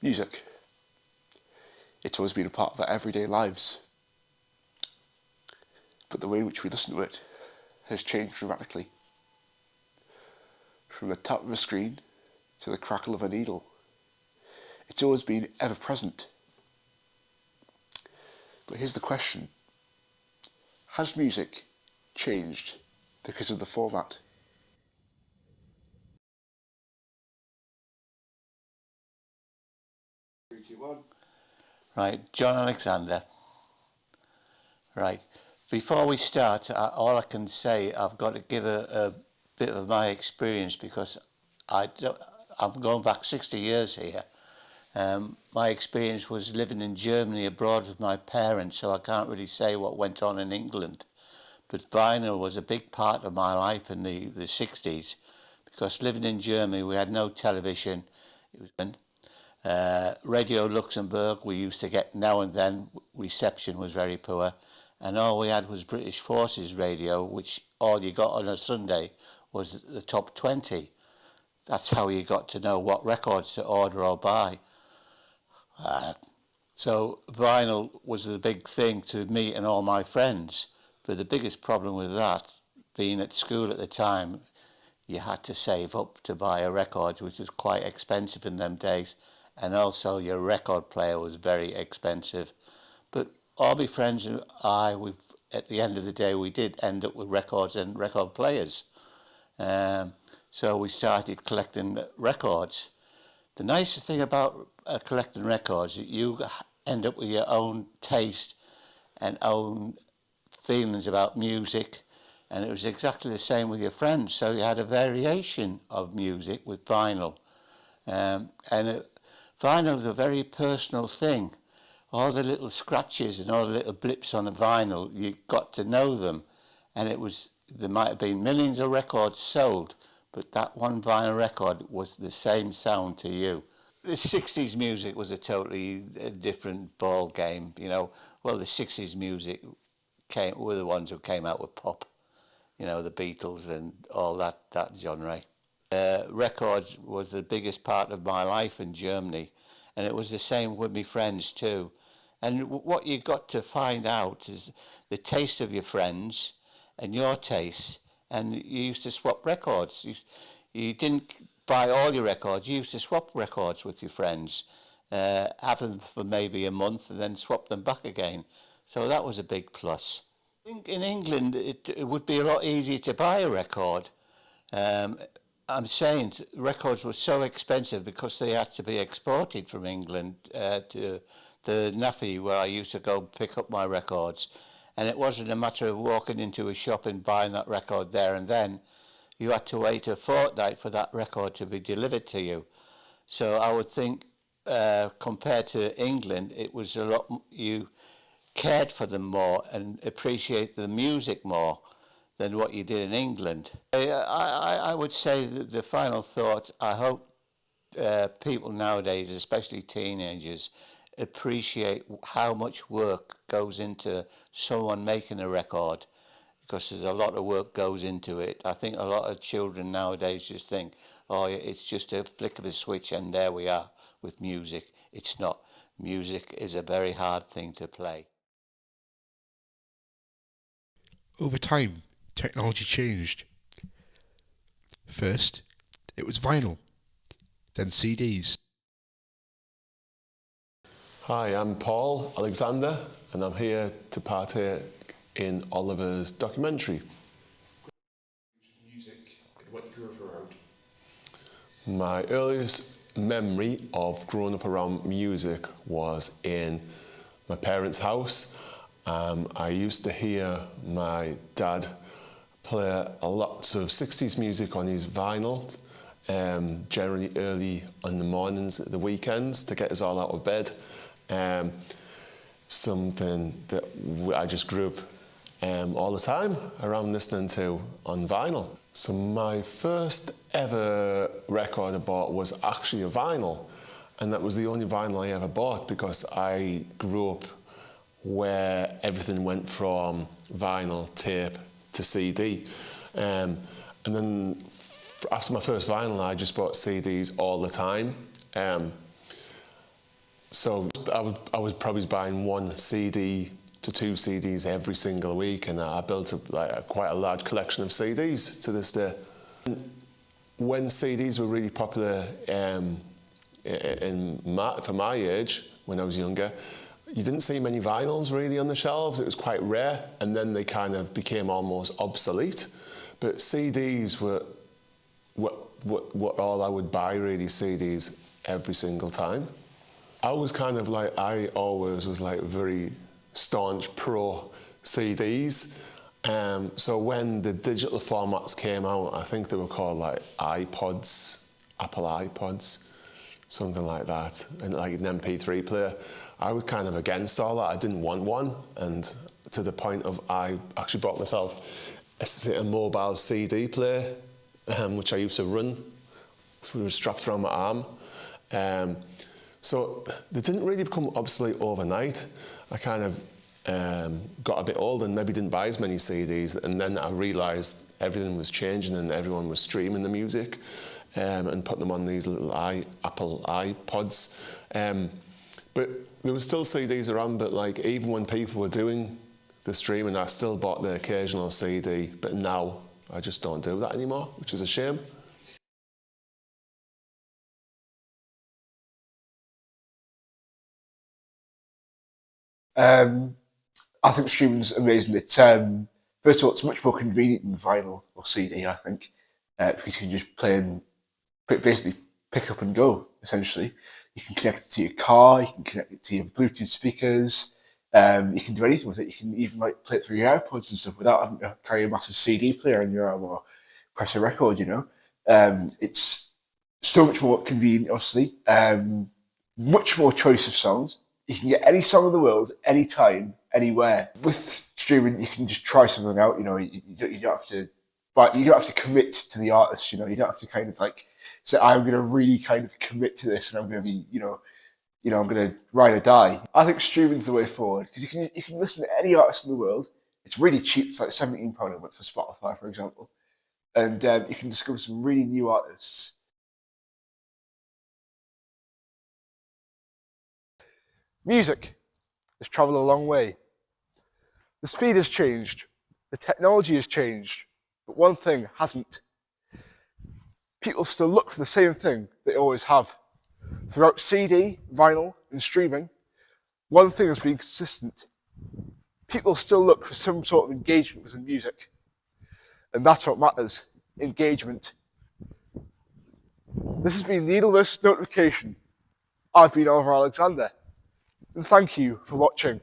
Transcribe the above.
Music. It's always been a part of our everyday lives. But the way in which we listen to it has changed dramatically. From the tap of a screen to the crackle of a needle. It's always been ever present. But here's the question. Has music changed because of the format? 3, 2, 1. Right, John Alexander. Right, before we start, all I can say, I've got to give a bit of my experience because I'm going back 60 years here. My experience was living in Germany abroad with my parents, so I can't really say what went on in England. But vinyl was a big part of my life in the 60s because living in Germany we had no television. It was Radio Luxembourg we used to get now and then. Reception was very poor, and all we had was British Forces radio, which all you got on a Sunday was the top 20. That's how you got to know what records to order or buy. So vinyl was the big thing to me and all my friends. But the biggest problem with that, being at school at the time, you had to save up to buy a record, which was quite expensive in them days. And also your record player was very expensive. But all my friends and I, at the end of the day, we did end up with records and record players. So we started collecting records. The nicest thing about collecting records, you end up with your own taste and own feelings about music, and it was exactly the same with your friends. So you had a variation of music with vinyl, vinyl is a very personal thing. All the little scratches and all the little blips on the vinyl, you got to know them, and there might have been millions of records sold, but that one vinyl record was the same sound to you. The 60s music was a totally different ball game, you know. Well, the 60s music were the ones who came out with pop, you know, the Beatles and all that genre. Records was the biggest part of my life in Germany, and it was the same with my friends too. And what you got to find out is the taste of your friends and your tastes, and you used to swap records. You didn't buy all your records, you used to swap records with your friends, have them for maybe a month and then swap them back again. So that was a big plus. I think in England it would be a lot easier to buy a record. I'm saying records were so expensive because they had to be exported from England to the NAFI where I used to go pick up my records. And it wasn't a matter of walking into a shop and buying that record there and then. You had to wait a fortnight for that record to be delivered to you. So I would think compared to England, it was a lot, you cared for them more and appreciated the music more than what you did in England. I would say that the final thought, I hope people nowadays, especially teenagers, appreciate how much work goes into someone making a record, because there's a lot of work goes into it. I think a lot of children nowadays just think, oh, it's just a flick of a switch and there we are with music. It's not. Music is a very hard thing to play. Over time, technology changed. First, it was vinyl, then CDs. Hi, I'm Paul Alexander, and I'm here to partake in Oliver's documentary. Music and what you grew up around. My earliest memory of growing up around music was in my parents' house. I used to hear my dad play a lot of 60s music on his vinyl, generally early on the mornings at the weekends to get us all out of bed. Something that I just grew up all the time around listening to on vinyl. So my first ever record I bought was actually a vinyl, and that was the only vinyl I ever bought because I grew up where everything went from vinyl, tape to CD. And then after my first vinyl, I just bought CDs all the time. So I was probably buying 1 CD to 2 CDs every single week, and I built quite a large collection of CDs to this day. When CDs were really popular for my age, when I was younger, you didn't see many vinyls really on the shelves. It was quite rare, and then they kind of became almost obsolete. But CDs were what all I would buy, really, CDs every single time. I always was like very staunch pro CDs. So when the digital formats came out, I think they were called like iPods, Apple iPods, something like that, and like an MP3 player. I was kind of against all that. I didn't want one, and to the point of I actually bought myself a mobile CD player, which I used to run. It was strapped around my arm. So they didn't really become obsolete overnight. I kind of got a bit older and maybe didn't buy as many CDs, and then I realised everything was changing and everyone was streaming the music and putting them on these little Apple iPods. But there were still CDs around, but like even when people were doing the streaming, I still bought the occasional CD, but now I just don't do that anymore, which is a shame. I think streaming's amazing. It's first of all, it's much more convenient than vinyl or CD. I think because you can just play and basically pick up and go. Essentially, you can connect it to your car. You can connect it to your Bluetooth speakers. You can do anything with it. You can even like play it through your AirPods and stuff without having to carry a massive CD player in your arm or press a record. You know, it's so much more convenient. Obviously, much more choice of songs. You can get any song in the world, anytime, anywhere. With streaming, you can just try something out. You know, you don't have to, but you don't have to commit to the artist. You know, you don't have to kind of like say, I'm going to really kind of commit to this, and I'm going to be, I'm going to ride or die. I think streaming's the way forward because you can listen to any artist in the world. It's really cheap. It's like £17 a month for Spotify, for example, and you can discover some really new artists. Music has travelled a long way. The speed has changed, the technology has changed, but one thing hasn't. People still look for the same thing they always have. Throughout CD, vinyl, and streaming, one thing has been consistent. People still look for some sort of engagement with the music. And that's what matters, engagement. This has been Needle vs. Notification. I've been Oliver Alexander. And thank you for watching.